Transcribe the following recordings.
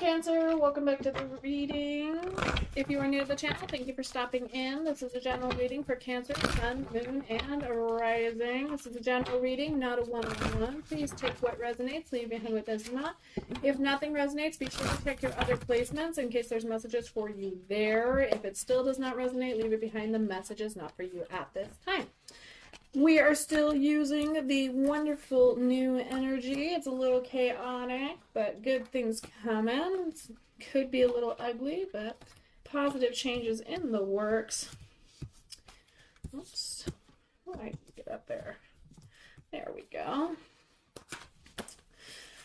Cancer, welcome back to the reading. If you are new to the channel, thank you for stopping in. This is a general reading for Cancer, Sun, Moon, and Rising. This is a general reading, not a one-on-one. Please take what resonates, leave behind what does not. If nothing resonates, be sure to check your other placements in case there's messages for you there. If it still does not resonate, leave it behind. The message is not for you at this time. We are still using the wonderful new energy. It's a little chaotic, but good things coming. It could be a little ugly, but positive changes in the works. Oops. Oh, I get up there. There we go.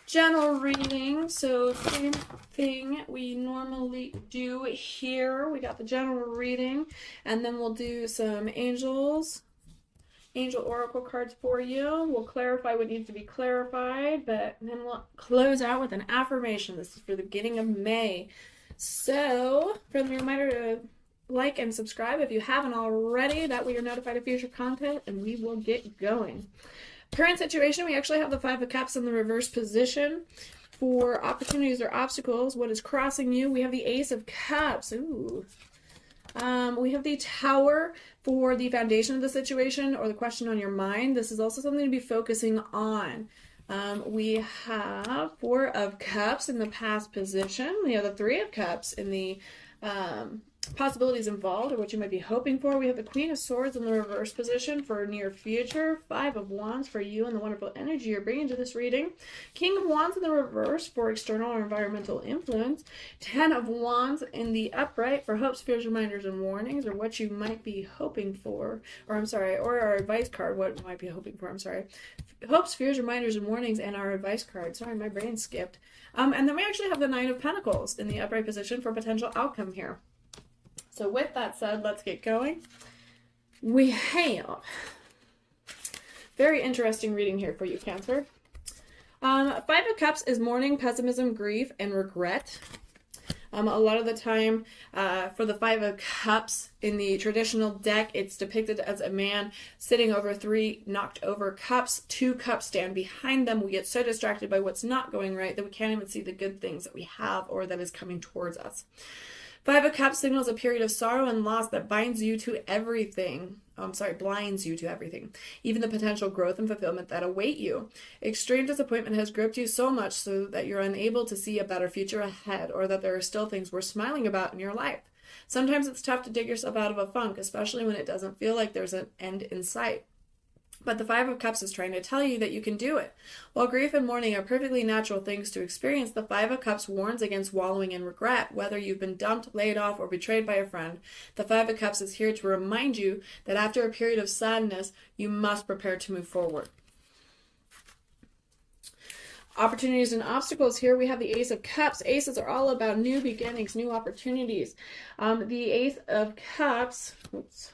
General reading. So same thing we normally do here. We got the general reading, and then we'll do some angel oracle cards for you. We'll clarify what needs to be clarified, but then we'll close out with an affirmation. This is for the beginning of May. So, friendly reminder to like and subscribe if you haven't already. That way you're notified of future content, and we will get going. Current situation, we actually have the Five of Cups in the reverse position. For opportunities or obstacles, what is crossing you? We have the Ace of Cups. Ooh. We have the Tower for the foundation of the situation or the question on your mind. This is also something to be focusing on. We have Four of Cups in the past position. We have the Three of Cups in the possibilities involved or what you might be hoping for. We have the Queen of Swords in the reverse position for near future. Five of Wands for you and the wonderful energy you're bringing to this reading. King of Wands in the reverse for external or environmental influence. 10 of Wands in the upright for hopes, fears, reminders, and warnings, or what you might be hoping for. Or our advice card, what you might be hoping for, Hopes, fears, reminders, and warnings, and our advice card. Sorry, my brain skipped. And then we actually have the Nine of Pentacles in the upright position for potential outcome here. So with that said, let's get going. We have very interesting reading here for you, Cancer. Five of Cups is mourning, pessimism, grief, and regret. A lot of the time, for the Five of Cups in the traditional deck, it's depicted as a man sitting over three knocked over cups. Two cups stand behind them. We get so distracted by what's not going right that we can't even see the good things that we have or that is coming towards us. Five of Cups signals a period of sorrow and loss that binds you to everything. Blinds you to everything. Even the potential growth and fulfillment that await you. Extreme disappointment has gripped you so much so that you're unable to see a better future ahead, or that there are still things worth smiling about in your life. Sometimes it's tough to dig yourself out of a funk, especially when it doesn't feel like there's an end in sight. But the Five of Cups is trying to tell you that you can do it. While grief and mourning are perfectly natural things to experience, the Five of Cups warns against wallowing in regret, whether you've been dumped, laid off, or betrayed by a friend. The Five of Cups is here to remind you that after a period of sadness, you must prepare to move forward. Opportunities and obstacles. Here we have the Ace of Cups. Aces are all about new beginnings, new opportunities. The Ace of Cups... Oops.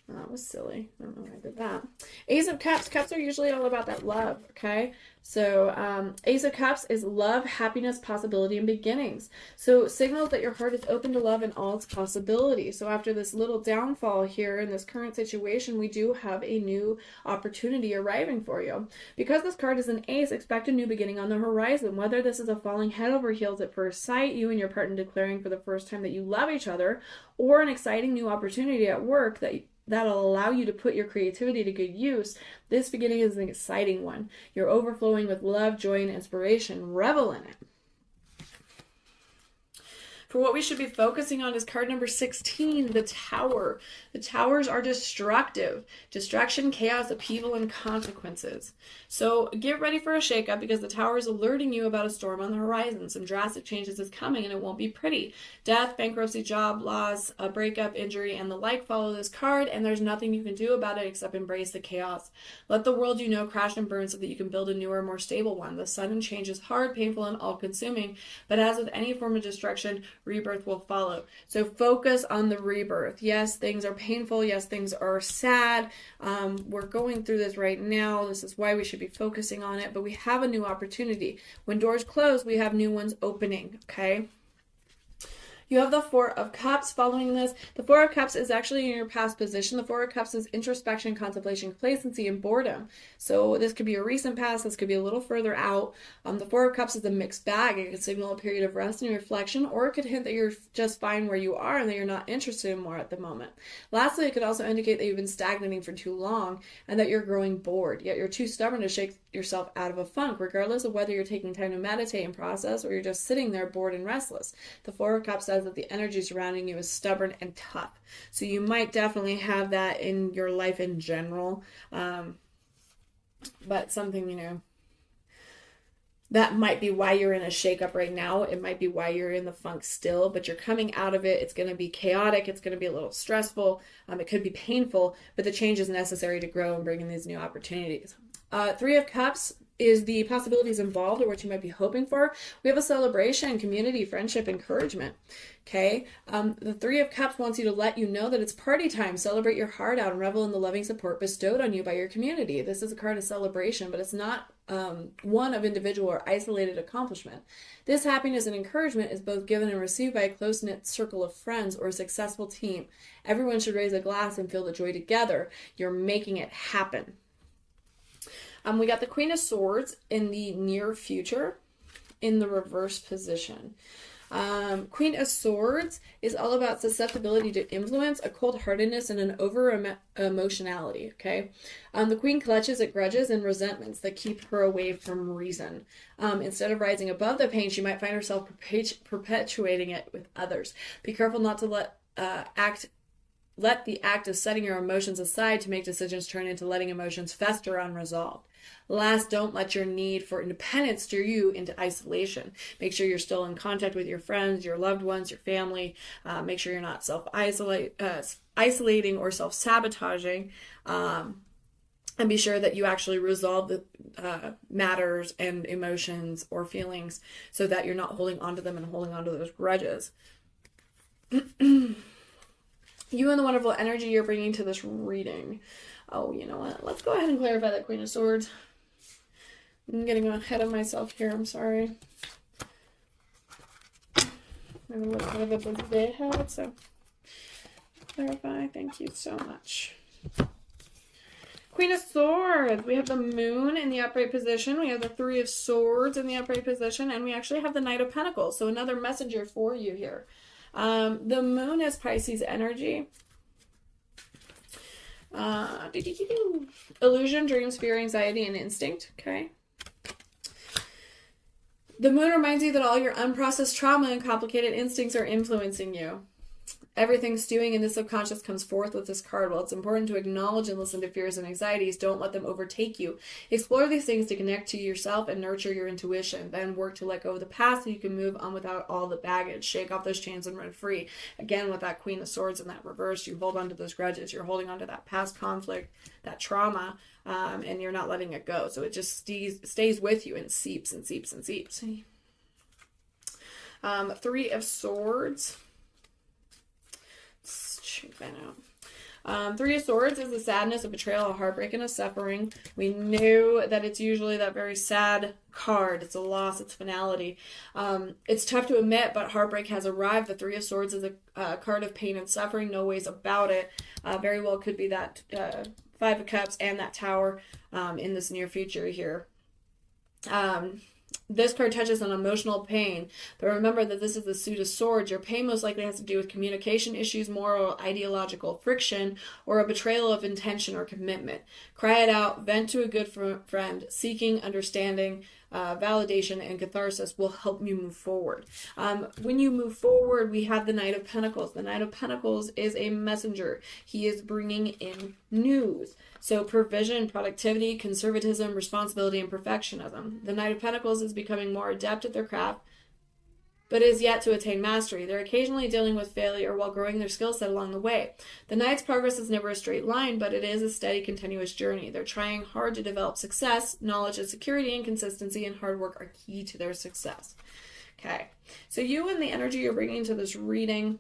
That was silly. I don't know why I did that. Ace of Cups. Cups are usually all about that love, okay? So Ace of Cups is love, happiness, possibility, and beginnings. So signals that your heart is open to love and all its possibilities. So after this little downfall here in this current situation, we do have a new opportunity arriving for you. Because this card is an ace, expect a new beginning on the horizon. Whether this is a falling head over heels at first sight, you and your partner declaring for the first time that you love each other, or an exciting new opportunity at work that'll allow you to put your creativity to good use. This beginning is an exciting one. You're overflowing with love, joy, and inspiration. Revel in it. For what we should be focusing on is card number 16, the Tower. The Towers are destructive. Distraction, chaos, upheaval, and consequences. So get ready for a shakeup because the Tower is alerting you about a storm on the horizon. Some drastic changes is coming and it won't be pretty. Death, bankruptcy, job loss, a breakup, injury, and the like follow this card, and there's nothing you can do about it except embrace the chaos. Let the world you know crash and burn so that you can build a newer, more stable one. The sudden change is hard, painful, and all-consuming, but as with any form of destruction, rebirth will follow. So focus on the rebirth. Yes, things are painful. Yes, things are sad. We're going through this right now. This is why we should be focusing on it, but we have a new opportunity. When doors close, we have new ones opening, okay? You have the Four of Cups following this. The Four of Cups is actually in your past position. The Four of Cups is introspection, contemplation, complacency, and boredom. So this could be a recent past. This could be a little further out. The Four of Cups is a mixed bag. It could signal a period of rest and reflection, or it could hint that you're just fine where you are and that you're not interested in more at the moment. Lastly, it could also indicate that you've been stagnating for too long and that you're growing bored, yet you're too stubborn to shake yourself out of a funk, regardless of whether you're taking time to meditate and process or you're just sitting there bored and restless. The Four of Cups says that the energy surrounding you is stubborn and tough. So you might definitely have that in your life in general. But something, that might be why you're in a shakeup right now. It might be why you're in the funk still, but you're coming out of it. It's going to be chaotic. It's going to be a little stressful. It could be painful, but the change is necessary to grow and bring in these new opportunities. Three of Cups is the possibilities involved or what you might be hoping for. We have a celebration, community, friendship, encouragement. Okay. The Three of Cups wants you to let you know that it's party time. Celebrate your heart out and revel in the loving support bestowed on you by your community. This is a card of celebration, but it's not one of individual or isolated accomplishment. This happiness and encouragement is both given and received by a close-knit circle of friends or a successful team. Everyone should raise a glass and feel the joy together. You're making it happen. We got the Queen of Swords in the near future in the reverse position. Queen of Swords is all about susceptibility to influence, a cold-heartedness, and an over-emotionality, okay? The Queen clutches at grudges and resentments that keep her away from reason. Instead of rising above the pain, she might find herself perpetuating it with others. Be careful not to let the act of setting your emotions aside to make decisions turn into letting emotions fester unresolved. Last, don't let your need for independence steer you into isolation. Make sure you're still in contact with your friends, your loved ones, your family. Make sure you're not isolating or self-sabotaging. And be sure that you actually resolve the matters and emotions or feelings so that you're not holding onto them and holding onto those grudges. You and the wonderful energy you're bringing to this reading. Oh, you know what? Let's go ahead and clarify that Queen of Swords. I'm getting ahead of myself here. I'm sorry. I have a little bit of a busy day ahead, so clarify. Thank you so much. Queen of Swords. We have the Moon in the upright position. We have the Three of Swords in the upright position. And we actually have the Knight of Pentacles. So another messenger for you here. The Moon is Pisces energy. Illusion, dreams, fear, anxiety, and instinct. Okay. The Moon reminds you that all your unprocessed trauma and complicated instincts are influencing you. Everything stewing in the subconscious comes forth with this card. While it's important to acknowledge and listen to fears and anxieties, don't let them overtake you. Explore these things to connect to yourself and nurture your intuition. Then work to let go of the past so you can move on without all the baggage. Shake off those chains and run free. Again, with that Queen of Swords in that reverse, you hold on to those grudges. You're holding on to that past conflict, that trauma, and you're not letting it go. So it just stays with you and seeps and seeps and seeps. Three of Swords. Check that out. Three of Swords is a sadness, a betrayal, a heartbreak, and a suffering. We knew that it's usually that very sad card. It's a loss, it's finality. It's tough to admit, but heartbreak has arrived. The Three of Swords is a card of pain and suffering, no ways about it. Very well could be that Five of Cups and that Tower in this near future here. This card touches on emotional pain, but remember that this is the Suit of Swords. Your pain most likely has to do with communication issues, moral, ideological friction, or a betrayal of intention or commitment. Cry it out, vent to a good friend. Seeking understanding, validation, and catharsis will help you move forward. When you move forward, we have the Knight of Pentacles. The Knight of Pentacles is a messenger. He is bringing in news. So provision, productivity, conservatism, responsibility, and perfectionism. The Knight of Pentacles is becoming more adept at their craft, but is yet to attain mastery. They're occasionally dealing with failure while growing their skill set along the way. The Knight's progress is never a straight line, but it is a steady, continuous journey. They're trying hard to develop success. Knowledge and security and consistency and hard work are key to their success. Okay, so you and the energy you're bringing to this reading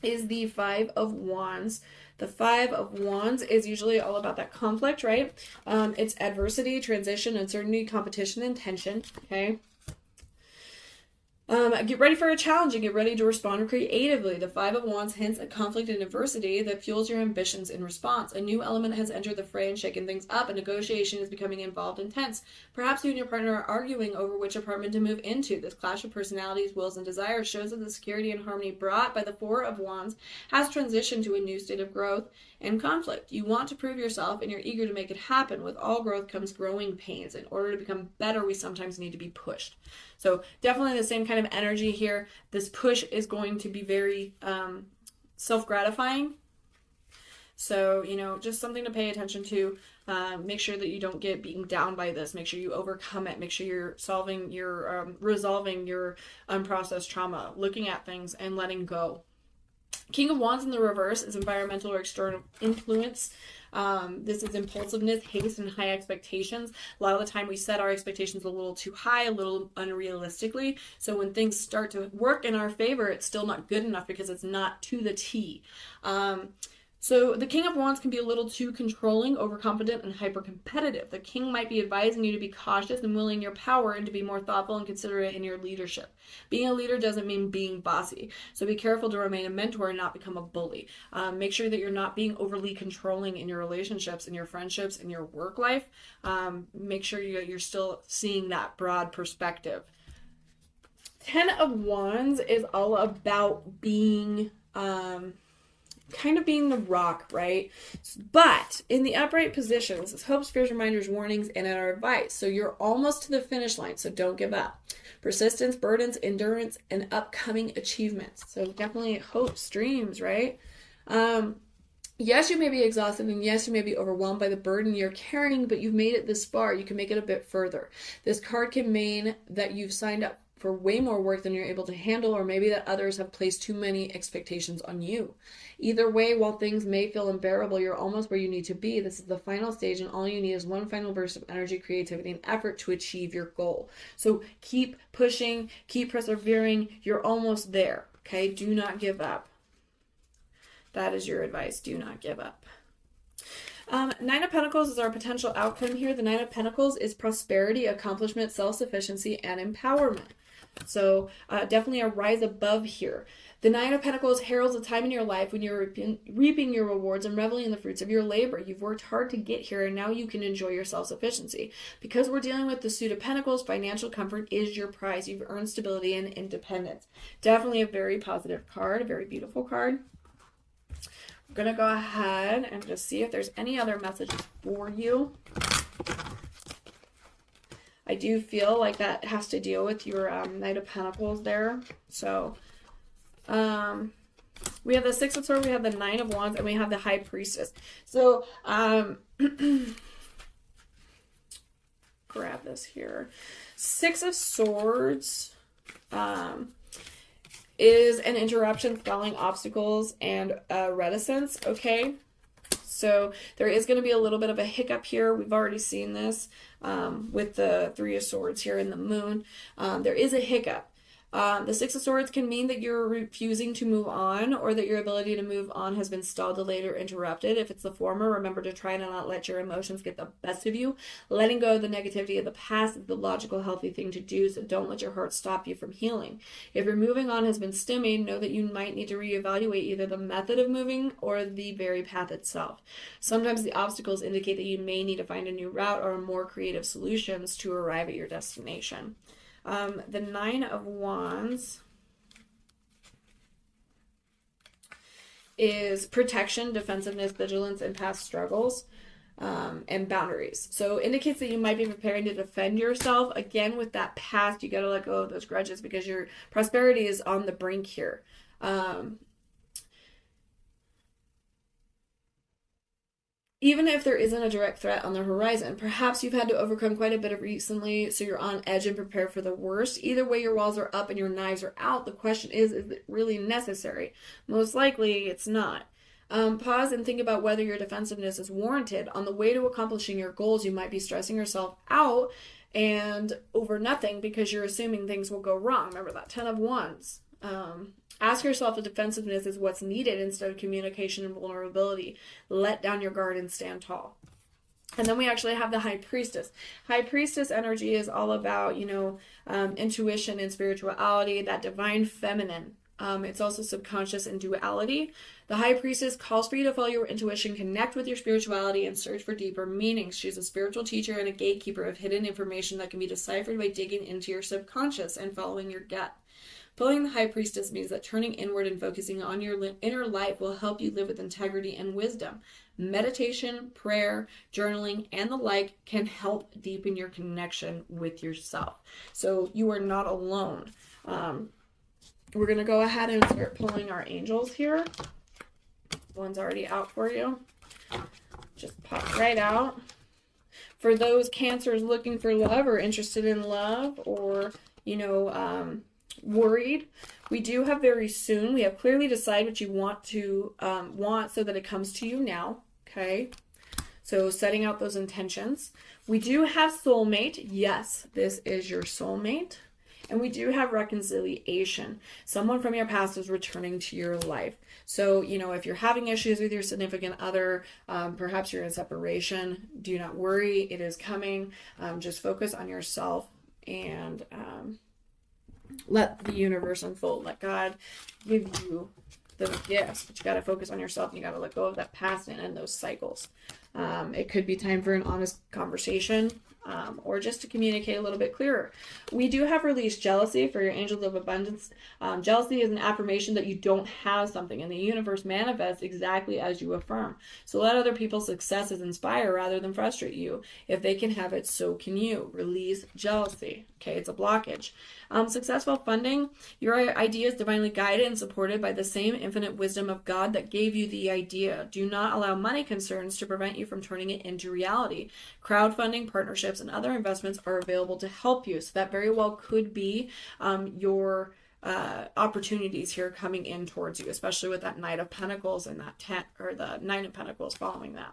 is the Five of Wands. The Five of Wands is usually all about that conflict, right? It's adversity, transition, uncertainty, competition, and tension, okay? Get ready for a challenge and get ready to respond creatively. The Five of Wands hints at conflict and adversity that fuels your ambitions in response. A new element has entered the fray and shaken things up. A negotiation is becoming involved and tense. Perhaps you and your partner are arguing over which apartment to move into. This clash of personalities, wills, and desires shows that the security and harmony brought by the Four of Wands has transitioned to a new state of growth and conflict. You want to prove yourself and you're eager to make it happen. With all growth comes growing pains. In order to become better, we sometimes need to be pushed. So definitely the same kind of energy here. This push is going to be very self-gratifying. So, just something to pay attention to. Make sure that you don't get beaten down by this. Make sure you overcome it. Make sure you're resolving your unprocessed trauma, looking at things and letting go. King of Wands in the reverse is environmental or external influence. This is impulsiveness, haste, and high expectations. A lot of the time we set our expectations a little too high, a little unrealistically. So when things start to work in our favor, it's still not good enough because it's not to the T. So the King of Wands can be a little too controlling, overconfident, and hyper-competitive. The King might be advising you to be cautious and willing your power and to be more thoughtful and considerate in your leadership. Being a leader doesn't mean being bossy. So be careful to remain a mentor and not become a bully. Make sure that you're not being overly controlling in your relationships, in your friendships, in your work life. Make sure you're still seeing that broad perspective. 10 of Wands is all about being... kind of being the rock, right? But in the upright position, this is hopes, fears, reminders, warnings, and our advice. So you're almost to the finish line, so don't give up. Persistence, burdens, endurance, and upcoming achievements. So definitely hopes, dreams, right? Yes, you may be exhausted, and yes, you may be overwhelmed by the burden you're carrying, but you've made it this far. You can make it a bit further. This card can mean that you've signed up for way more work than you're able to handle, or maybe that others have placed too many expectations on you. Either way, while things may feel unbearable, you're almost where you need to be. This is the final stage, and all you need is one final burst of energy, creativity, and effort to achieve your goal. So keep pushing, keep persevering. You're almost there, okay? Do not give up. That is your advice. Do not give up. Nine of Pentacles is our potential outcome here. The Nine of Pentacles is prosperity, accomplishment, self-sufficiency, and empowerment. So definitely a rise above here. The Nine of Pentacles heralds a time in your life when you're reaping your rewards and reveling in the fruits of your labor. You've worked hard to get here, and now you can enjoy your self-sufficiency. Because we're dealing with the Suit of Pentacles, financial comfort is your prize. You've earned stability and independence. Definitely a very positive card, a very beautiful card. I'm going to go ahead and just see if there's any other messages for you. I do feel like that has to deal with your Knight of Pentacles there. So, we have the Six of Swords, we have the Nine of Wands, and we have the High Priestess. So, grab this here. Six of Swords is an interruption, stalling, obstacles, and reticence, okay? So there is going to be a little bit of a hiccup here. We've already seen this with the Three of Swords here in the Moon. There is a hiccup. The Six of Swords can mean that you're refusing to move on, or that your ability to move on has been stalled, delayed, or interrupted. If it's the former, remember to try to not let your emotions get the best of you. Letting go of the negativity of the past is the logical, healthy thing to do, so don't let your heart stop you from healing. If your moving on has been stymied, know that you might need to reevaluate either the method of moving or the very path itself. Sometimes the obstacles indicate that you may need to find a new route or more creative solutions to arrive at your destination. The Nine of Wands is protection, defensiveness, vigilance, and past struggles, and boundaries. So indicates that you might be preparing to defend yourself. Again, with that past, you got to let go of those grudges because your prosperity is on the brink here. Even if there isn't a direct threat on the horizon, perhaps you've had to overcome quite a bit of recently, so you're on edge and prepared for the worst. Either way, your walls are up and your knives are out. The question is it really necessary? Most likely, it's not. Pause and think about whether your defensiveness is warranted. On the way to accomplishing your goals, you might be stressing yourself out and over nothing because you're assuming things will go wrong. Remember that 10 of Wands. Ask yourself if defensiveness is what's needed instead of communication and vulnerability. Let down your guard and stand tall. And then we actually have the High Priestess. High Priestess energy is all about, intuition and spirituality, that divine feminine. It's also subconscious and duality. The High Priestess calls for you to follow your intuition, connect with your spirituality, and search for deeper meanings. She's a spiritual teacher and a gatekeeper of hidden information that can be deciphered by digging into your subconscious and following your gut. Following the High Priestess means that turning inward and focusing on your inner life will help you live with integrity and wisdom. Meditation, prayer, journaling, and the like can help deepen your connection with yourself. So you are not alone. We're going to go ahead and start pulling our angels here. One's already out for you. Just pop right out. For those Cancers looking for love or interested in love or, worried, we do have very soon. We have clearly decide what you want to want so that it comes to you now. Okay. So setting out those intentions. We do have soulmate. Yes, this is your soulmate. And we do have reconciliation. Someone from your past is returning to your life. So, if you're having issues with your significant other, perhaps you're in separation, do not worry. It is coming. Just focus on yourself and let the universe unfold. Let God give you those gifts. But you got to focus on yourself. And you got to let go of that past and end those cycles. It could be time for an honest conversation. Or just to communicate a little bit clearer. We do have released jealousy for your angels of abundance. Jealousy is an affirmation that you don't have something, and the universe manifests exactly as you affirm. So let other people's successes inspire rather than frustrate you. If they can have it, so can you. Release jealousy. Okay, it's a blockage. Successful funding. Your idea is divinely guided and supported by the same infinite wisdom of God that gave you the idea. Do not allow money concerns to prevent you from turning it into reality. Crowdfunding, partnerships, and other investments are available to help you. So that very well could be your opportunities here coming in towards you, especially with that Knight of Pentacles and that the Nine of Pentacles following that.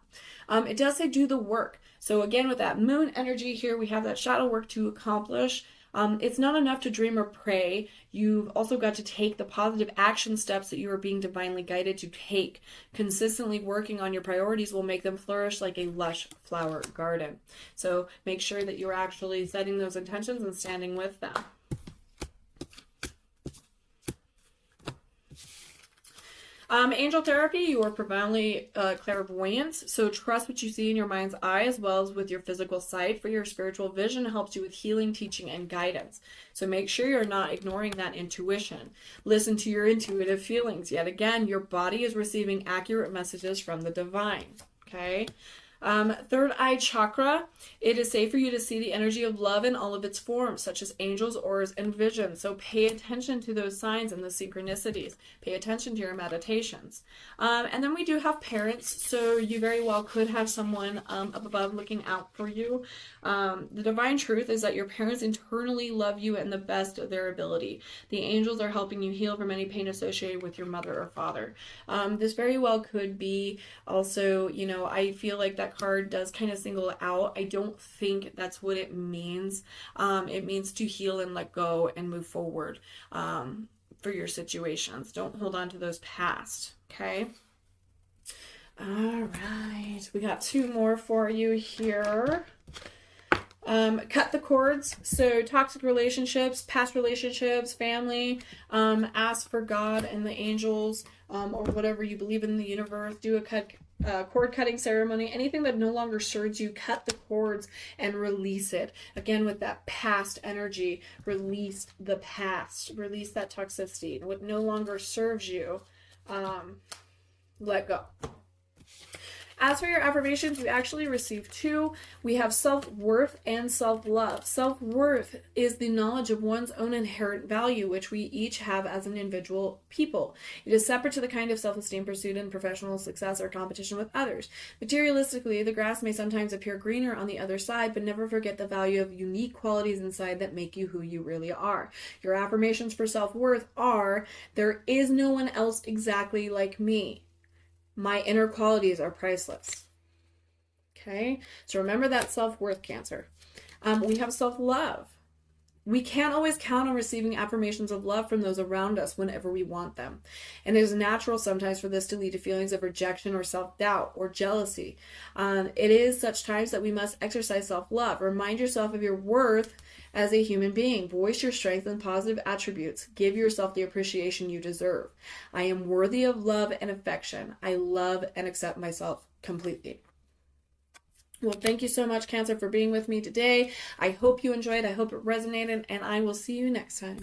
It does say do the work. So again, with that Moon energy here, we have that shadow work to accomplish. It's not enough to dream or pray. You've also got to take the positive action steps that you are being divinely guided to take. Consistently working on your priorities will make them flourish like a lush flower garden. So make sure that you're actually setting those intentions and standing with them. Angel therapy, you are profoundly clairvoyant, so trust what you see in your mind's eye as well as with your physical sight. For your spiritual vision helps you with healing, teaching, and guidance. So make sure you're not ignoring that intuition. Listen to your intuitive feelings. Yet again, your body is receiving accurate messages from the divine. Okay. Third eye chakra, it is safe for you to see the energy of love in all of its forms, such as angels, auras, and visions. So pay attention to those signs and the synchronicities. Pay attention to your meditations. And then we do have parents, so you very well could have someone up above looking out for you. The divine truth is that your parents internally love you and the best of their ability. The angels are helping you heal from any pain associated with your mother or father. This very well could be also, I feel like that card does kind of single out. I don't think that's what it means. It means to heal and let go and move forward for your situations. Don't hold on to those past. Okay. All right. We got two more for you here. Cut the cords. So toxic relationships, past relationships, family, ask for God and the angels, or whatever you believe in the universe. Do a cord cutting ceremony. Anything that no longer serves you, cut the cords and release it. Again, with that past energy, release the past, release that toxicity. What no longer serves you, let go. As for your affirmations, you actually receive two. We have self-worth and self-love. Self-worth is the knowledge of one's own inherent value, which we each have as an individual people. It is separate to the kind of self-esteem pursued in professional success or competition with others. Materialistically, the grass may sometimes appear greener on the other side, but never forget the value of unique qualities inside that make you who you really are. Your affirmations for self-worth are, there is no one else exactly like me. My inner qualities are priceless. Okay, so remember that self-worth, Cancer. We have self-love. we can't always count on receiving affirmations of love from those around us whenever we want them. And it is natural sometimes for this to lead to feelings of rejection or self-doubt or jealousy. It is such times that we must exercise self-love. Remind yourself of your worth as a human being. Voice your strength and positive attributes. Give yourself the appreciation you deserve. I am worthy of love and affection. I love and accept myself completely. Well, thank you so much, Cancer, for being with me today. I hope you enjoyed. I hope it resonated, and I will see you next time.